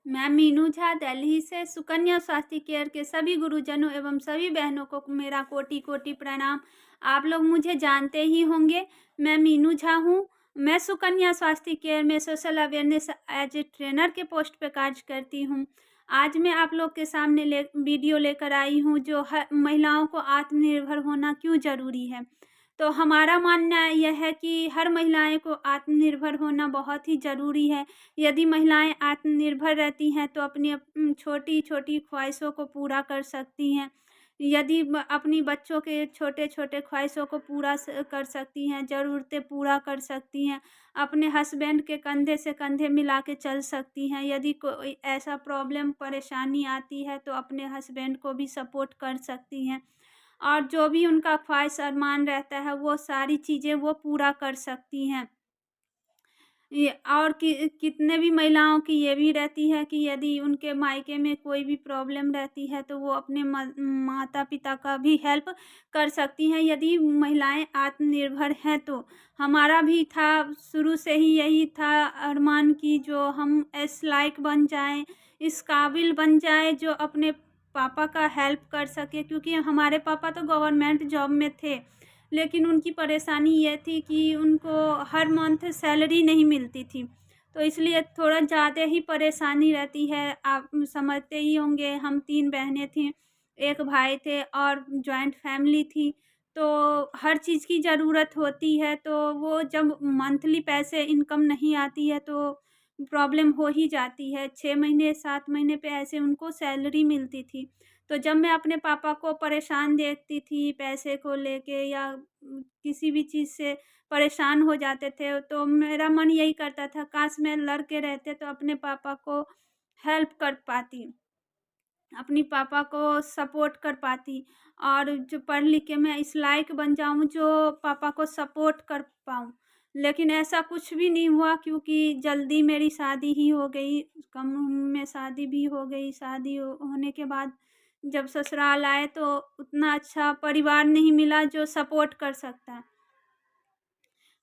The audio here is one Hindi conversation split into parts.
मैं मीनू झा दिल्ली से सुकन्या स्वास्थ्य केयर के सभी गुरुजनों एवं सभी बहनों को मेरा कोटि कोटि प्रणाम। आप लोग मुझे जानते ही होंगे। मैं मीनू झा हूँ। मैं सुकन्या स्वास्थ्य केयर में social awareness as a trainer के पोस्ट पे कार्य करती हूँ। आज मैं आप लोग के सामने वीडियो लेकर आई हूँ जो हर महिलाओं को आत्मनिर्भर होना क्यों ज़रूरी है। तो हमारा मानना यह है कि हर महिलाएं को आत्मनिर्भर होना बहुत ही ज़रूरी है। यदि महिलाएं आत्मनिर्भर रहती हैं तो अपनी छोटी-छोटी ख्वाहिशों को पूरा कर सकती हैं। यदि अपनी बच्चों के छोटे-छोटे ख्वाहिशों को पूरा कर सकती हैं, ज़रूरतें पूरा कर सकती हैं, अपने हस्बैंड के कंधे से कंधे मिला के चल सकती हैं। यदि कोई ऐसा प्रॉब्लम परेशानी आती है तो अपने हस्बैंड को भी सपोर्ट कर सकती हैं और जो भी उनका ख्वाहिश अरमान रहता है वो सारी चीज़ें वो पूरा कर सकती हैं। ये और कितने भी महिलाओं की ये भी रहती है कि यदि उनके मायके में कोई भी प्रॉब्लम रहती है तो वो अपने माता-पिता का भी हेल्प कर सकती हैं यदि महिलाएँ आत्मनिर्भर हैं तो। हमारा भी था शुरू से ही यही था अरमान कि जो हम इस लायक बन जाएँ, इस काबिल बन जाएँ जो अपने पापा का हेल्प कर सकें क्योंकि हमारे पापा तो गवर्नमेंट जॉब में थे। लेकिन उनकी परेशानी ये थी कि उनको हर मंथ सैलरी नहीं मिलती थी, तो इसलिए थोड़ा ज़्यादा ही परेशानी रहती है। आप समझते ही होंगे हम 3 बहनें थीं, 1 भाई थे और जॉइंट फैमिली थी, तो हर चीज़ की ज़रूरत होती है, तो वो जब मंथली पैसे इनकम नहीं आती है तो प्रॉब्लम हो ही जाती है। 6 महीने, 7 महीने पे ऐसे उनको सैलरी मिलती थी। तो जब मैं अपने पापा को परेशान देखती थी पैसे को लेके या किसी भी चीज़ से परेशान हो जाते थे, तो मेरा मन यही करता था काश मैं लड़के रहते तो अपने पापा को हेल्प कर पाती, अपनी पापा को सपोर्ट कर पाती और जो पढ़ लिख के मैं इस लायक बन जाऊँ जो पापा को सपोर्ट कर पाऊँ। लेकिन ऐसा कुछ भी नहीं हुआ क्योंकि जल्दी मेरी शादी ही हो गई, कम उम्र में शादी भी हो गई। शादी होने के बाद जब ससुराल आए तो उतना अच्छा परिवार नहीं मिला जो सपोर्ट कर सकता है।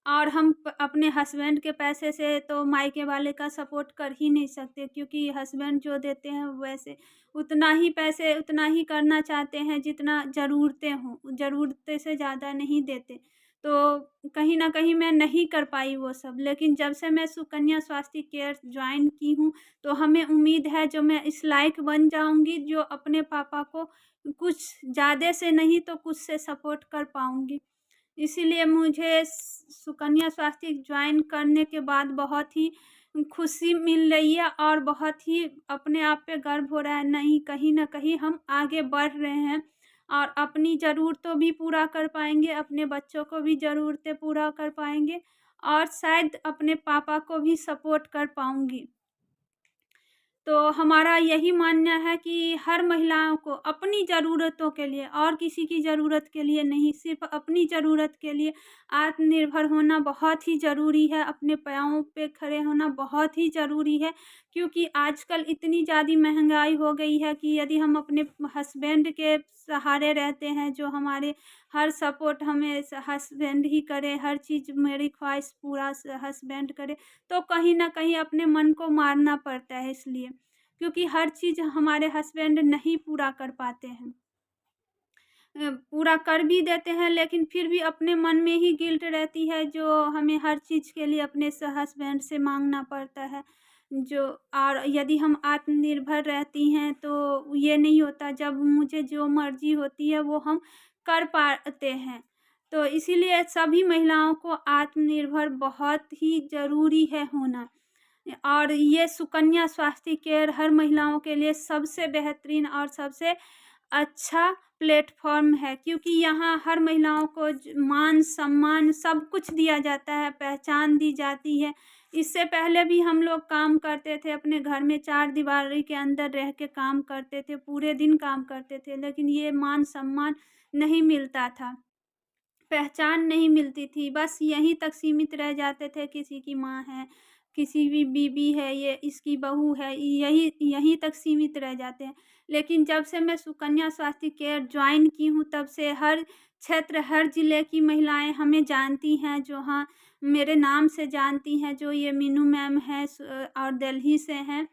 और हम अपने हस्बैंड के पैसे से तो मायके वाले का सपोर्ट कर ही नहीं सकते क्योंकि हस्बैंड जो देते हैं वैसे उतना ही पैसे उतना ही करना चाहते हैं जितना ज़रूरतें हों, ज़रूरत से ज़्यादा नहीं देते। तो कहीं न कहीं मैं नहीं कर पाई वो सब, लेकिन जब से मैं सुकन्या स्वास्थ्य केयर जॉइन की हूँ, तो हमें उम्मीद है जो मैं इस लायक बन जाऊँगी जो अपने पापा को कुछ ज़्यादा से नहीं तो कुछ से सपोर्ट कर पाऊँगी। इसीलिए मुझे सुकन्या स्वास्थ्य जॉइन करने के बाद बहुत ही खुशी मिल रही है और बहुत ही अपने आप पे गर्व हो रहा है, नहीं कहीं न कहीं हम आगे बढ़ रहे हैं और अपनी ज़रूरतों भी पूरा कर पाएँगे, अपने बच्चों को भी ज़रूरतें पूरा कर पाएँगे और शायद अपने पापा को भी सपोर्ट कर पाऊँगी। तो हमारा यही मानना है कि हर महिलाओं को अपनी ज़रूरतों के लिए और किसी की ज़रूरत के लिए नहीं, सिर्फ़ अपनी ज़रूरत के लिए आत्मनिर्भर होना बहुत ही ज़रूरी है, अपने पाँव पे खड़े होना बहुत ही ज़रूरी है। क्योंकि आजकल इतनी ज़्यादा महँगाई हो गई है कि यदि हम अपने हस्बैंड के सहारे रहते हैं, जो हमारे हर सपोर्ट हमें हस्बैंड ही करे, हर चीज़ मेरी ख़्वाहिश पूरा हस्बैंड करे, तो कहीं न कहीं अपने मन को मारना पड़ता है इसलिए, क्योंकि हर चीज़ हमारे हस्बैंड नहीं पूरा कर पाते हैं। पूरा कर भी देते हैं लेकिन फिर भी अपने मन में ही गिल्ट रहती है जो हमें हर चीज़ के लिए अपने हस्बैंड से माँगना पड़ता है। जो और यदि हम आत्मनिर्भर रहती हैं तो ये नहीं होता, जब मुझे जो मर्ज़ी होती है वो हम कर पाते हैं। तो इसीलिए सभी महिलाओं को आत्मनिर्भर बहुत ही ज़रूरी है होना। और ये सुकन्या स्वास्थ्य केयर हर महिलाओं के लिए सबसे बेहतरीन और सबसे अच्छा प्लेटफ़ॉर्म है क्योंकि यहाँ हर महिलाओं को मान-सम्मान सब कुछ दिया जाता है, पहचान दी जाती है। इससे पहले भी हम लोग काम करते थे, अपने घर में चारदीवारी के अंदर रह के काम करते थे, पूरे दिन काम करते थे, लेकिन ये मान-सम्मान नहीं मिलता था। पहचान नहीं मिलती थी, बस यहीं तक सीमित रह जाते थे, किसी की माँ है, किसी की बीबी है, ये इसकी बहू है, यही यहीं तक सीमित रह जाते हैं। लेकिन जब से मैं सुकन्या स्वास्थ्य केयर जॉइन की हूँ, तब से हर क्षेत्र, हर ज़िले की महिलाएँ हमें जानती हैं, जो हाँ, मेरे नाम से जानती हैं, जो ये मीनू मैम हैं और दिल्ली से हैं।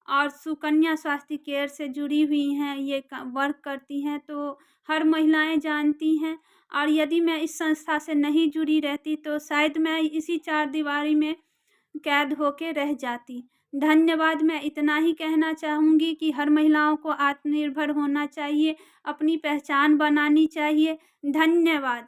और सुकन्या स्वास्थ्य केयर से जुड़ी हुई हैं, ये वर्क करती हैं, तो हर महिलाएं जानती हैं। और यदि मैं इस संस्था से नहीं जुड़ी रहती तो शायद मैं इसी चार दीवारी में कैद होके रह जाती। धन्यवाद। मैं इतना ही कहना चाहूँगी कि हर महिलाओं को आत्मनिर्भर होना चाहिए, अपनी पहचान बनानी चाहिए। धन्यवाद।